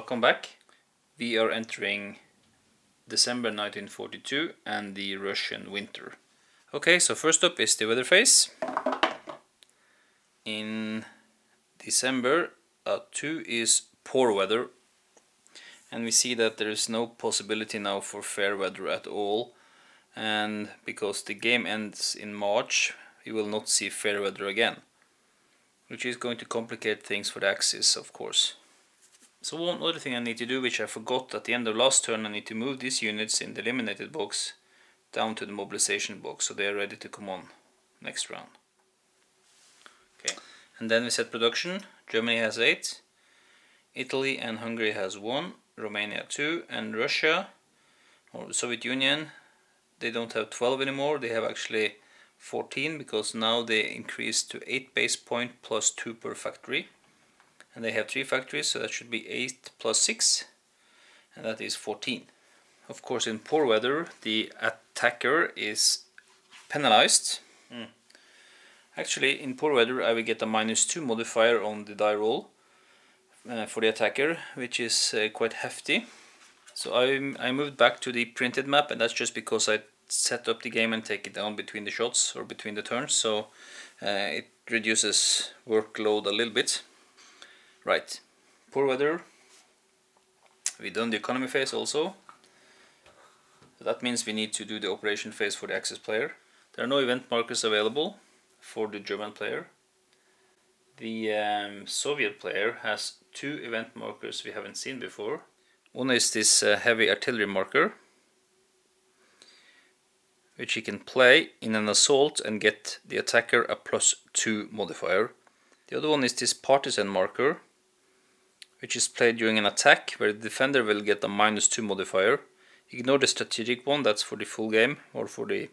welcome back. We are entering December 1942 and the Russian winter. Okay, so first up is the weather phase. In December 2 is poor weather, and we see that there is no possibility now for fair weather at all, and because the game ends in March we will not see fair weather again, which is going to complicate things for the Axis, of course. So one other thing I need to do, which I forgot at the end of last turn, I need to move these units in the eliminated box down to the mobilization box so they are ready to come on next round. Okay, and then we set production. Germany has 8, Italy and Hungary has 1, Romania 2, and Russia, or the Soviet Union, they don't have 12 anymore, they have actually 14, because now they increased to 8 base point plus 2 per factory. And they have 3 factories, so that should be 8 plus 6, and that is 14. Of course, in poor weather, the attacker is penalized. Actually, in poor weather, I will get a -2 modifier on the die roll for the attacker, which is quite hefty. So I moved back to the printed map, and that's just because I set up the game and take it down between the shots or between the turns, so it reduces workload a little bit. Right, poor weather. We've done the economy phase also. So that means we need to do the operation phase for the Axis player. There are no event markers available for the German player. The Soviet player has 2 event markers we haven't seen before. One is this heavy artillery marker, which he can play in an assault and get the attacker a +2 modifier. The other one is this partisan marker, which is played during an attack, where the defender will get a -2 modifier. Ignore the strategic one, that's for the full game, or for the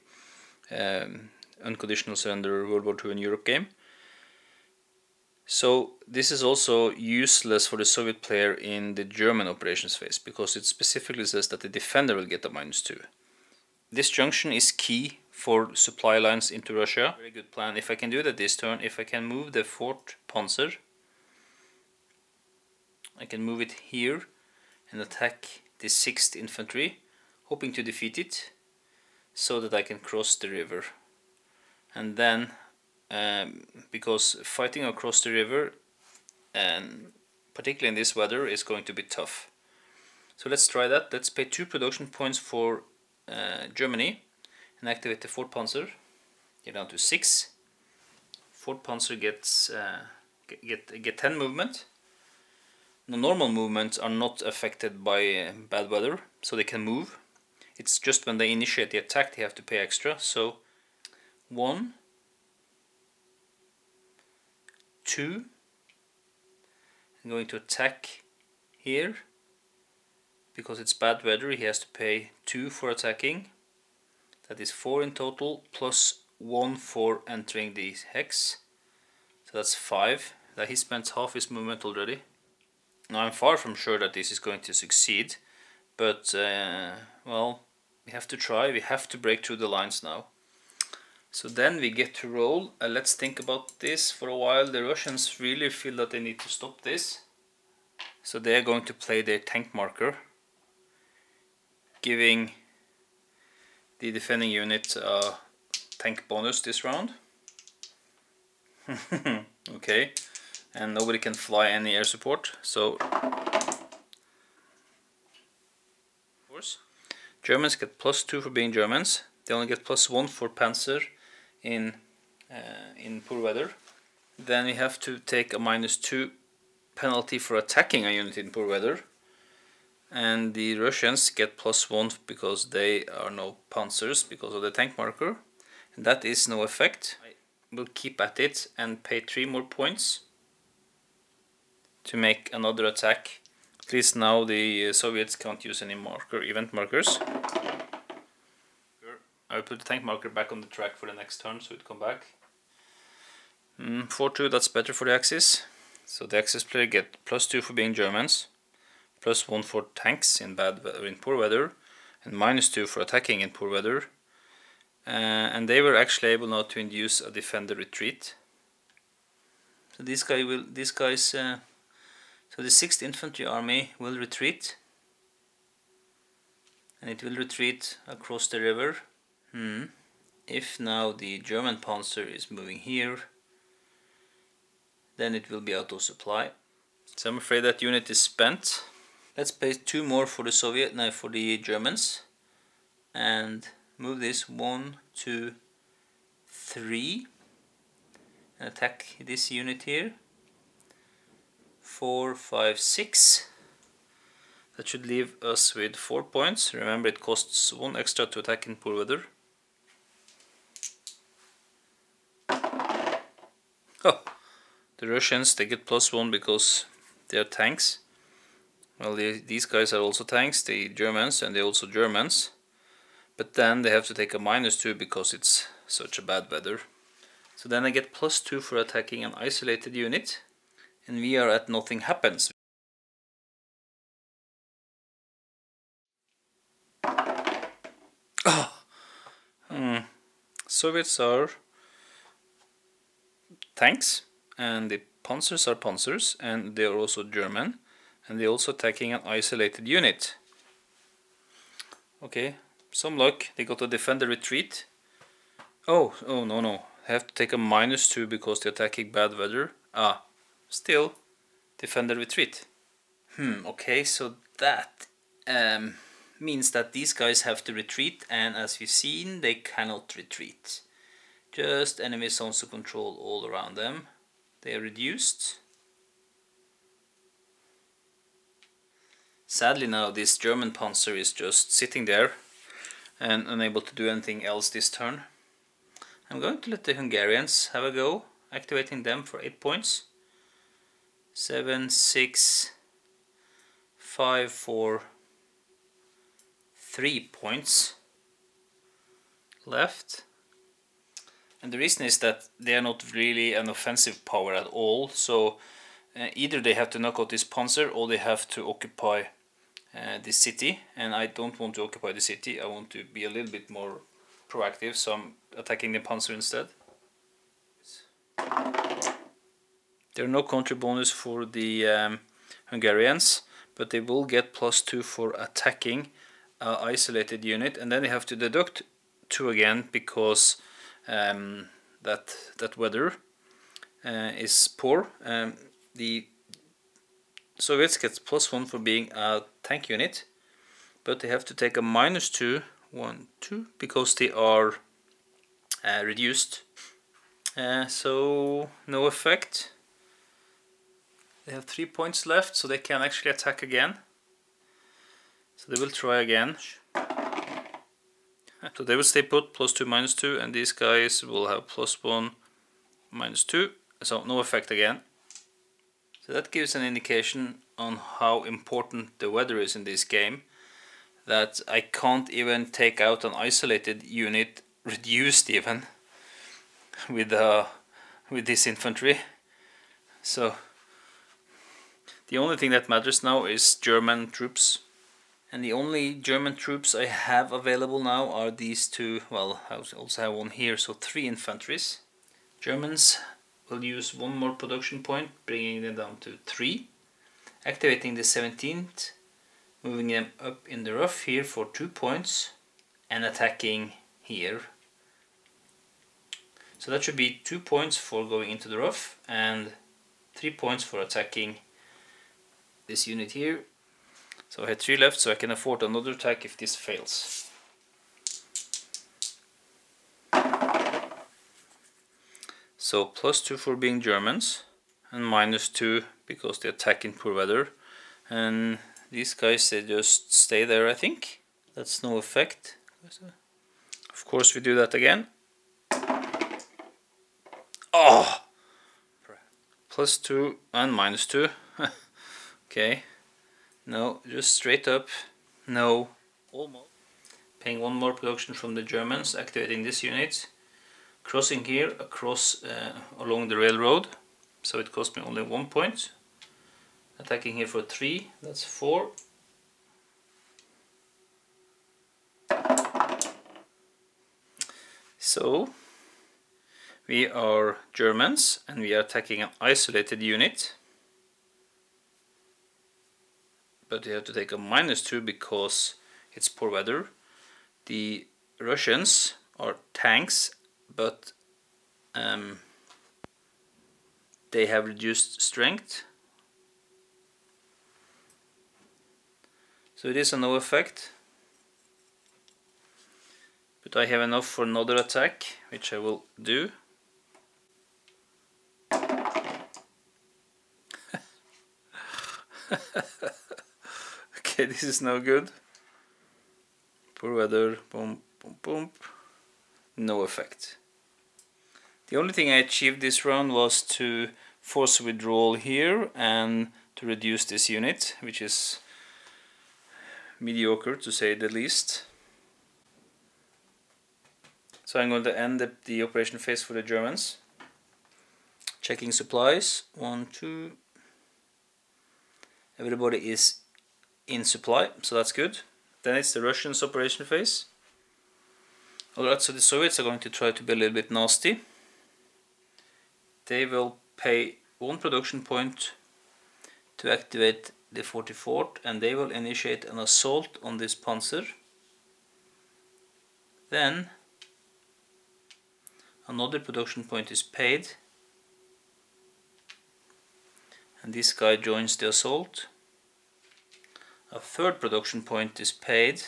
unconditional surrender World War II in Europe game. So this is also useless for the Soviet player in the German operations phase, because it specifically says that the defender will get a -2. This junction is key for supply lines into Russia. Very good plan. If I can do that this turn, if I can move the 4th Panzer, I can move it here and attack the 6th Infantry, hoping to defeat it so that I can cross the river. And then, because fighting across the river, and particularly in this weather, is going to be tough. So let's try that. Let's pay 2 production points for Germany and activate the 4th Panzer. Get down to 6. 4th Panzer gets get 10 movement. The normal movements are not affected by bad weather, so they can move. It's just when they initiate the attack they have to pay extra. So 1, 2, I'm going to attack here. Because it's bad weather, he has to pay 2 for attacking. That is 4 in total, plus 1 for entering the hex. So that's 5. That he spent half his movement already. Now I'm far from sure that this is going to succeed, but well, we have to try. We have to break through the lines now. So then we get to roll. Let's think about this for a while. The Russians really feel that they need to stop this, so they are going to play their tank marker, giving the defending unit a tank bonus this round. Okay, and nobody can fly any air support, so of course Germans get +2 for being Germans. They only get +1 for Panzer in poor weather. Then we have to take a -2 penalty for attacking a unit in poor weather. And the Russians get +1 because they are no Panzers because of the tank marker. And that is no effect. I will keep at it and pay 3 more points to make another attack. At least now the Soviets can't use any event markers. I will put the tank marker back on the track for the next turn so it come back. 4-2, that's better for the Axis. So the Axis player get +2 for being Germans, +1 for tanks in poor weather, and -2 for attacking in poor weather. And they were actually able now to induce a defender retreat. So these guys So the 6th Infantry Army will retreat, and it will retreat across the river. If now the German panzer is moving here, then it will be out of supply. So I'm afraid that unit is spent. Let's pay 2 more for for the Germans, and move this 1, 2, 3, and attack this unit here. 4, 5, 6. That should leave us with 4 points. Remember, it costs 1 extra to attack in poor weather. Oh, the Russians, they get +1 because they are tanks. Well, these guys are also tanks, the Germans, and they're also Germans. But then they have to take a -2 because it's such a bad weather. So then I get +2 for attacking an isolated unit, and we are at nothing happens. Soviets are tanks, and the panzers are panzers, and they are also German, and they're also attacking an isolated unit. Okay, some luck, they got to defend the retreat. Oh no, I have to take a -2 because they're attacking bad weather. Still defend the retreat. Okay, so that means that these guys have to retreat, and as we've seen, they cannot retreat. Just enemy zones of control all around them. They are reduced. Sadly now this German panzer is just sitting there and unable to do anything else this turn. I'm going to let the Hungarians have a go, activating them for 8 points. 7, 6, 5, 4, 3 points left. And the reason is that they are not really an offensive power at all, so either they have to knock out this panzer or they have to occupy this city, and I don't want to occupy the city. I want to be a little bit more proactive, so I'm attacking the panzer instead. There are no country bonus for the Hungarians, but they will get +2 for attacking an isolated unit, and then they have to deduct 2 again because that weather is poor. The Soviets get +1 for being a tank unit, but they have to take a -2, 1, 2, because they are reduced. So no effect. They have 3 points left, so they can actually attack again. So they will try again. So they will stay put, +2, -2, and these guys will have +1, -2. So no effect again. So that gives an indication on how important the weather is in this game. That I can't even take out an isolated unit, reduced even, with this infantry. So the only thing that matters now is German troops. And the only German troops I have available now are these 2, well, I also have one here, so 3 infantries. Germans will use 1 more production point, bringing them down to 3. Activating the 17th, moving them up in the rough here for 2 points, and attacking here. So that should be 2 points for going into the rough, and 3 points for attacking this unit here. So I had 3 left, so I can afford another attack if this fails. So +2 for being Germans, and -2 because they attack in poor weather. And these guys, they just stay there, I think. That's no effect. Of course we do that again. Oh! +2 and -2. Okay. No, just straight up. No. Almost. Paying 1 more production from the Germans, activating this unit. Crossing here across along the railroad. So it cost me only 1 point. Attacking here for 3, that's 4. So we are Germans and we are attacking an isolated unit. but you have to take a -2 because it's poor weather. The Russians are tanks, but they have reduced strength. So it is a no effect. But I have enough for another attack, which I will do. Okay, this is no good. Poor weather, boom, boom, boom. No effect. The only thing I achieved this round was to force a withdrawal here and to reduce this unit, which is mediocre to say the least. So I'm going to end the operation phase for the Germans. Checking supplies. 1, 2. Everybody is in supply, so that's good. Then it's the Russians operation phase. Alright, so the Soviets are going to try to be a little bit nasty. They will pay 1 production point to activate the 44th, and they will initiate an assault on this panzer. Then another production point is paid, and this guy joins the assault. A 3rd production point is paid,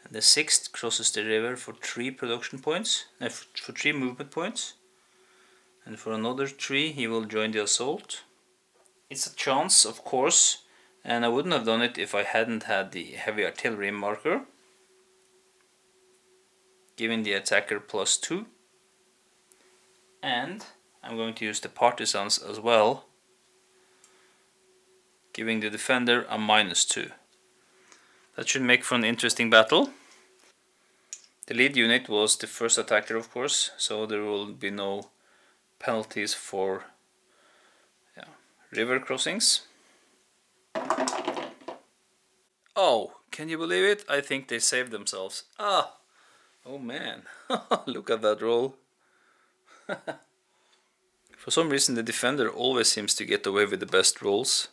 and the 6th crosses the river for 3 production points, for 3 movement points, and for another 3 he will join the assault. It's a chance, of course, and I wouldn't have done it if I hadn't had the heavy artillery marker, giving the attacker +2, and I'm going to use the Partisans as well, giving the defender a -2. That should make for an interesting battle. The lead unit was the first attacker, of course, so there will be no penalties for river crossings. Oh, can you believe it? I think they saved themselves. Ah! Oh man, look at that roll. For some reason the defender always seems to get away with the best rolls.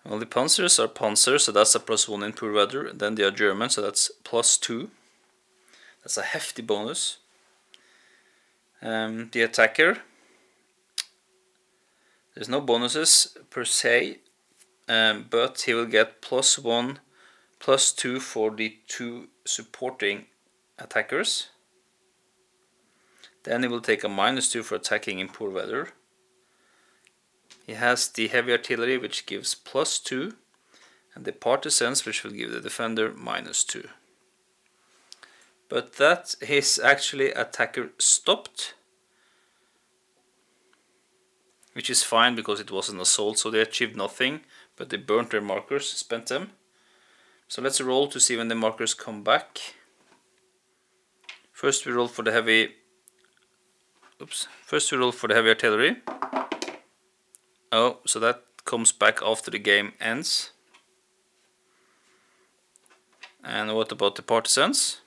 Well, the Panzers are Panzer, so that's a +1 in poor weather. Then they are German, so that's +2. That's a hefty bonus. The attacker, there's no bonuses per se, but he will get +1, +2 for the 2 supporting attackers. Then he will take a -2 for attacking in poor weather. He has the heavy artillery, which gives +2, and the Partisans, which will give the defender -2. But that is actually attacker stopped, which is fine because it was an assault, so they achieved nothing, but they burnt their markers, spent them. So let's roll to see when the markers come back. First we roll for the heavy. First we roll for the heavy artillery. Oh, so that comes back after the game ends. And what about the Partisans?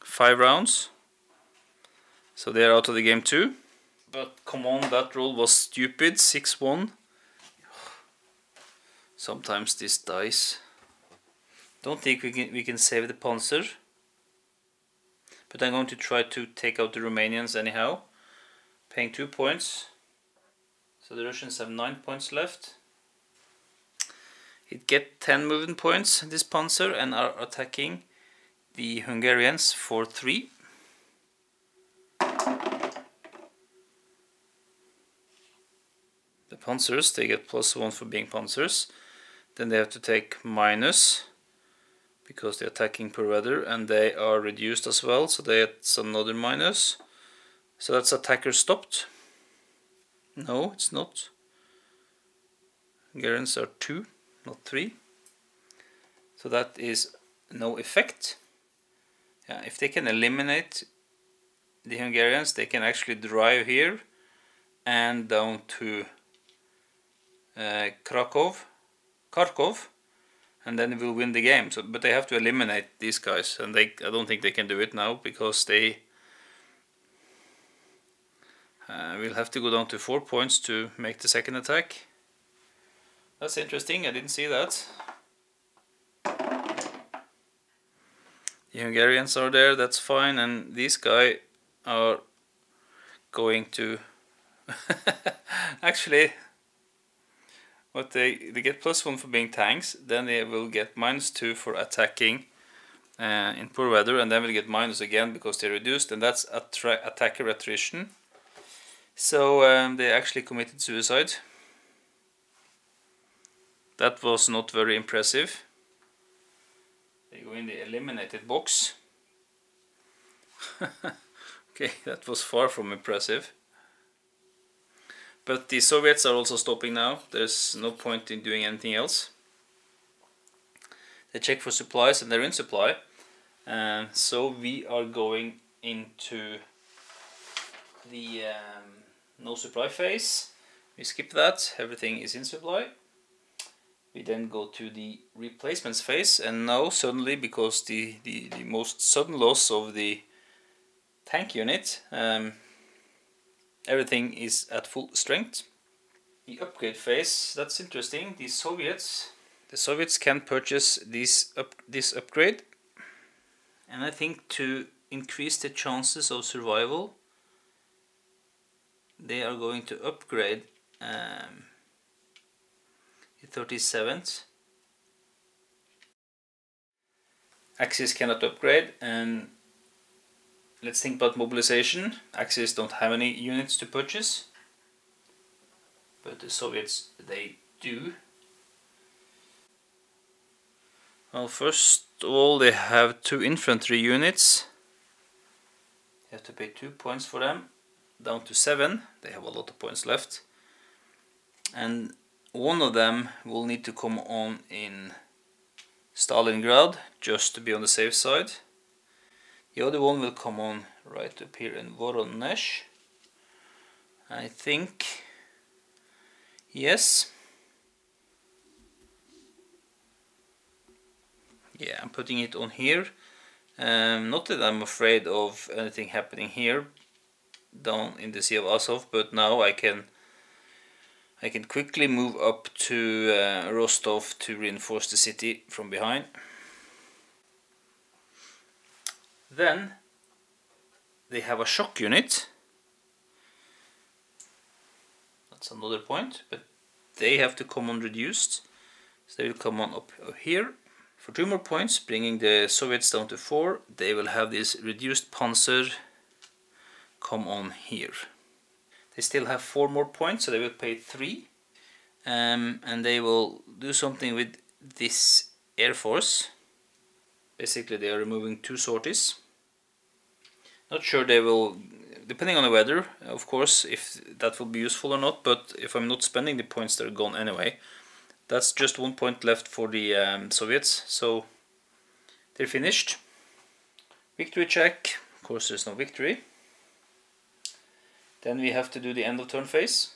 5 rounds. So they are out of the game too. But come on, that roll was stupid. 6-1. Sometimes this dies. Don't think we can save the Panzer. But I'm going to try to take out the Romanians anyhow. Paying 2 points. So the Russians have 9 points left. It get 10 movement points, this Panzer, and are attacking the Hungarians for 3. The Panzers, they get +1 for being Panzers. Then they have to take minus because they're attacking per weather, and they are reduced as well, so that's another minus. So that's attacker stopped. No, it's not. Hungarians are 2, not 3. So that is no effect. Yeah, if they can eliminate the Hungarians, they can actually drive here and down to Kharkov, and then we'll win the game. So, but they have to eliminate these guys, and I don't think they can do it now because they We'll have to go down to 4 points to make the second attack. That's interesting, I didn't see that. The Hungarians are there, that's fine, and these guys are going to actually what they get +1 for being tanks, then they will get -2 for attacking in poor weather, and then we'll get minus again because they're reduced, and that's attacker attrition. So they actually committed suicide. That was not very impressive. They go in the eliminated box. Okay, that was far from impressive. But the Soviets are also stopping now. There's no point in doing anything else. They check for supplies and they're in supply. So we are going into the no supply phase. We skip that, everything is in supply. We then go to the replacements phase, and now suddenly, because the most sudden loss of the tank unit, everything is at full strength. The upgrade phase, that's interesting. The Soviets can purchase this upgrade, and I think to increase the chances of survival, they are going to upgrade the 37th. Axis cannot upgrade, and let's think about mobilization. Axis don't have any units to purchase, but the Soviets, they do. Well, first of all, they have 2 infantry units. You have to pay 2 points for them, down to 7. They have a lot of points left, and one of them will need to come on in Stalingrad just to be on the safe side. The other one will come on right up here in Voronezh, I think. Yes. Yeah, I'm putting it on here. Not that I'm afraid of anything happening here down in the Sea of Azov, but now I can quickly move up to Rostov to reinforce the city from behind. Then they have a shock unit. That's another point, but they have to come on reduced, so they will come on up here for 2 more points, bringing the Soviets down to 4. They will have this reduced panzer come on here. They still have 4 more points, so they will pay 3, and they will do something with this Air Force. Basically they are removing 2 sorties. Not sure they will, depending on the weather, of course, if that will be useful or not, but if I'm not spending the points, they're gone anyway. That's just 1 point left for the Soviets, so they're finished. Victory check, of course there's no victory. Then we have to do the end of turn phase,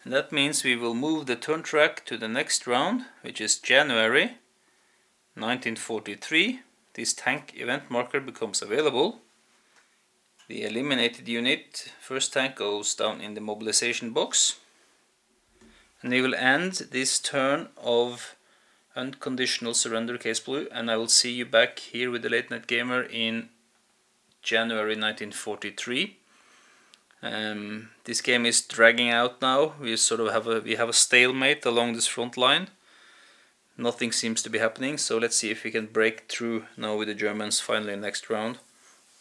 and that means we will move the turn track to the next round, which is January 1943. This tank event marker becomes available. The eliminated unit, first tank, goes down in the mobilization box, and we will end this turn of unconditional surrender case blue, and I will see you back here with the Late Night Gamer in January 1943. This game is dragging out now. We sort of have a stalemate along this front line. Nothing seems to be happening, so let's see if we can break through now with the Germans finally next round.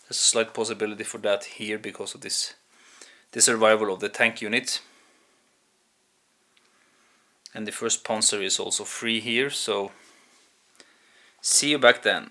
There's a slight possibility for that here because of the survival of the tank unit. And the first Panzer is also free here, so see you back then.